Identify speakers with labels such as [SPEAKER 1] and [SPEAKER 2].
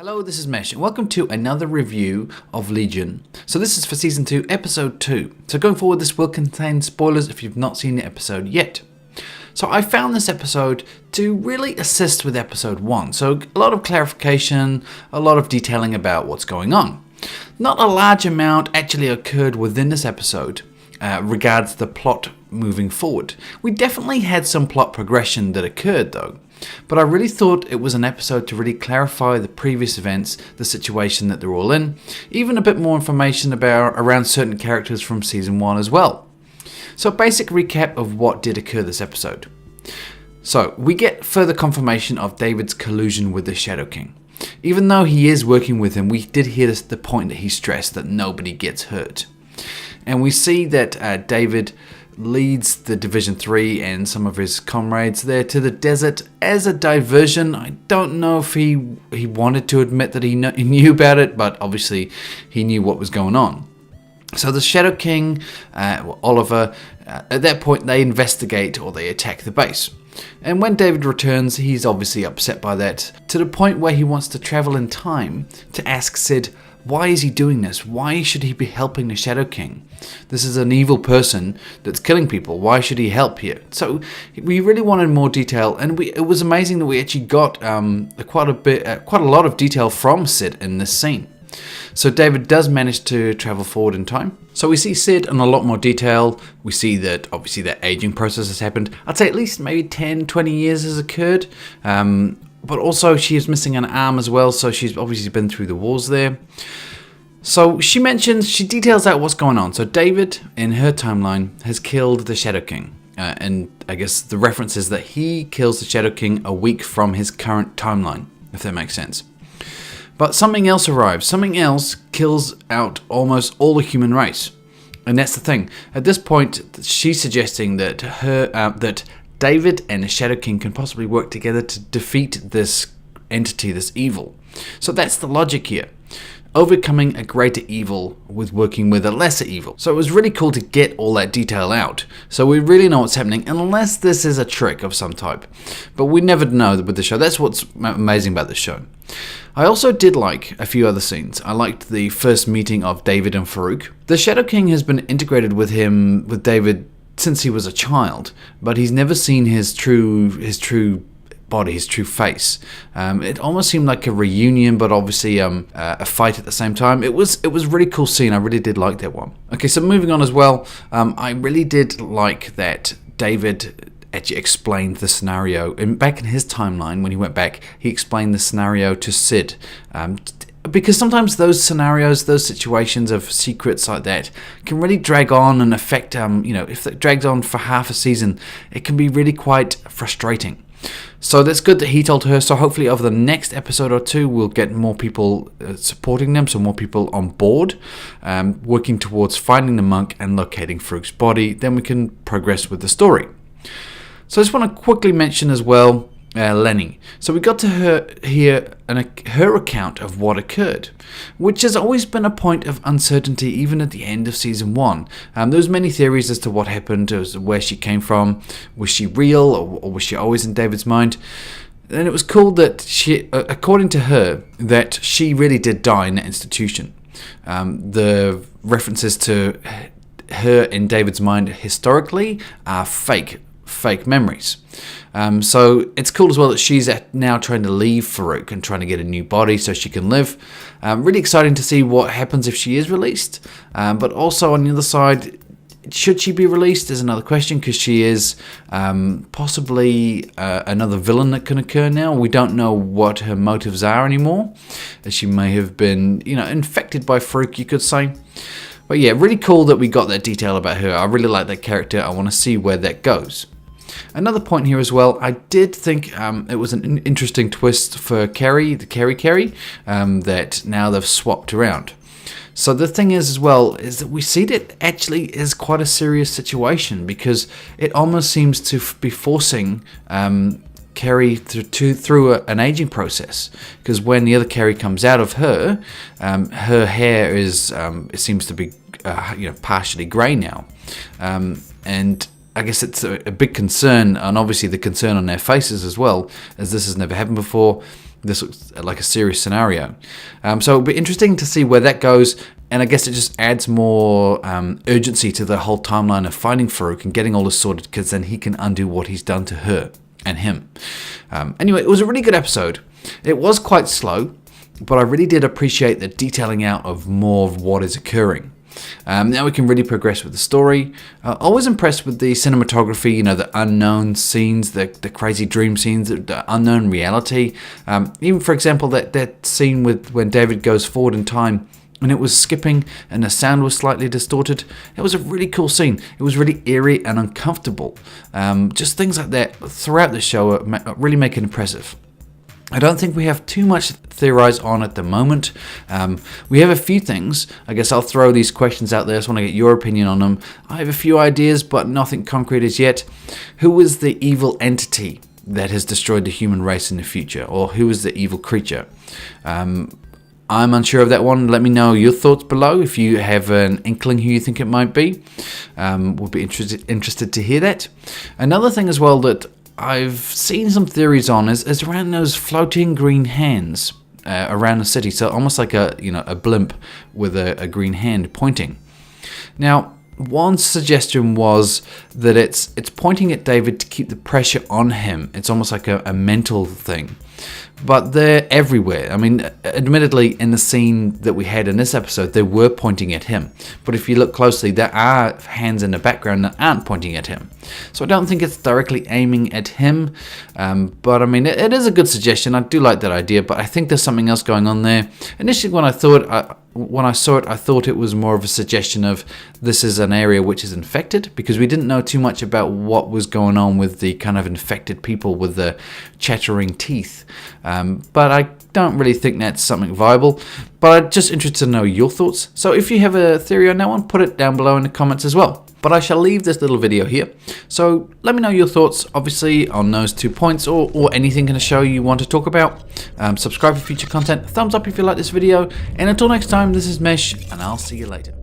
[SPEAKER 1] Hello, this is Mesh, and welcome to another review of Legion. So this is for Season 2, Episode 2. So going forward, this will contain spoilers if you've not seen the episode yet. So I found this episode to really assist with Episode 1. So a lot of clarification, a lot of detailing about what's going on. Not a large amount actually occurred within this episode regards the plot moving forward. We definitely had some plot progression that occurred though. But I really thought it was an episode to really clarify the previous events, the situation that they're all in, even a bit more information around certain characters from Season 1 as well. So a basic recap of what did occur this episode. So we get further confirmation of David's collusion with the Shadow King. Even though he is working with him, we did hear the point that he stressed that nobody gets hurt. And we see that David leads the Division 3 and some of his comrades there to the desert as a diversion. I don't know if he wanted to admit that he knew about it, but obviously he knew what was going on. So the Shadow King, Oliver, at that point they investigate or they attack the base. And when David returns, he's obviously upset by that, to the point where he wants to travel in time to ask Sid, why is he doing this? Why should he be helping the Shadow King? This is an evil person that's killing people. Why should he help here? So we really wanted more detail, and it was amazing that we actually got quite a lot of detail from Sid in this scene. So David does manage to travel forward in time. So we see Sid in a lot more detail. We see that obviously that aging process has happened. I'd say at least maybe 10, 20 years has occurred. But also she is missing an arm as well, so she's obviously been through the wars there. So she details out what's going on. So David, in her timeline, has killed the Shadow King. And I guess the reference is that he kills the Shadow King a week from his current timeline, if that makes sense. But something else arrives. Something else kills out almost all the human race. And that's the thing. At this point, she's suggesting that that David and the Shadow King can possibly work together to defeat this entity, this evil. So that's the logic here. Overcoming a greater evil with working with a lesser evil. So it was really cool to get all that detail out. So we really know what's happening, unless this is a trick of some type. But we never know with the show. That's what's amazing about the show. I also did like a few other scenes. I liked the first meeting of David and Farouk. The Shadow King has been integrated with David since he was a child, but he's never seen his true body, his true face. It almost seemed like a reunion, but obviously a fight at the same time. It was a really cool scene. I really did like that one. Okay, so moving on as well, I really did like that David actually explained the scenario. And back in his timeline, when he went back, he explained the scenario to Sid. Because sometimes those scenarios, those situations of secrets like that can really drag on and affect, if it drags on for half a season, it can be really quite frustrating. So that's good that he told her. So hopefully over the next episode or two, we'll get more people supporting them. So more people on board, working towards finding the monk and locating Farouk's body. Then we can progress with the story. So I just want to quickly mention as well, Lenny. So we got to hear her account of what occurred, which has always been a point of uncertainty even at the end of Season 1. There was many theories as to what happened, as where she came from. Was she real, or was she always in David's mind? And it was cool that she, according to her, that she really did die in that institution. The references to her in David's mind historically are fake memories. So it's cool as well that she's now trying to leave Farouk and trying to get a new body so she can live. Really exciting to see what happens if she is released. But also on the other side, should she be released is another question, because she is possibly another villain that can occur now. We don't know what her motives are anymore. She may have been, infected by Farouk, you could say. But yeah, really cool that we got that detail about her. I really like that character. I want to see where that goes. Another point here as well, I did think it was an interesting twist for Carrie, that now they've swapped around. So the thing is as well, is that we see that actually is quite a serious situation, because it almost seems to be forcing Carrie through an aging process. Because when the other Carrie comes out of her, her hair it seems to be partially grey now, and I guess it's a big concern, and obviously the concern on their faces as well, as this has never happened before. this looks like a serious scenario. So it'll be interesting to see where that goes, and I guess it just adds more urgency to the whole timeline of finding Farouk and getting all this sorted, because then he can undo what he's done to her and him. Anyway, it was a really good episode. It was quite slow, but I really did appreciate the detailing out of more of what is occurring. Now we can really progress with the story. Always impressed with the cinematography, the unknown scenes, the crazy dream scenes, the unknown reality. Even, for example, that scene with when David goes forward in time and it was skipping and the sound was slightly distorted. It was a really cool scene. It was really eerie and uncomfortable. Just things like that throughout the show really make it impressive. I don't think we have too much to theorize on at the moment. We have a few things. I guess I'll throw these questions out there. I just want to get your opinion on them. I have a few ideas, but nothing concrete as yet. Who is the evil entity that has destroyed the human race in the future? Or who is the evil creature? I'm unsure of that one. Let me know your thoughts below if you have an inkling who you think it might be. We'll be interested to hear that. Another thing as well that I've seen some theories on is around those floating green hands around the city. So almost like a blimp with a green hand pointing. Now, one suggestion was that it's pointing at David to keep the pressure on him. It's almost like a mental thing. But they're everywhere. I mean, admittedly, in the scene that we had in this episode, they were pointing at him. But if you look closely, there are hands in the background that aren't pointing at him. So I don't think it's directly aiming at him. But I mean, it is a good suggestion. I do like that idea, but I think there's something else going on there. Initially, when I saw it, I thought it was more of a suggestion of this is an area which is infected, because we didn't know too much about what was going on with the kind of infected people with the chattering teeth. But I don't really think that's something viable. But I'm just interested to know your thoughts. So if you have a theory on that one, put it down below in the comments as well. But I shall leave this little video here. So let me know your thoughts, obviously, on those 2 points or anything in the show you want to talk about. Subscribe for future content. Thumbs up if you like this video. And until next time, this is Mesh, and I'll see you later.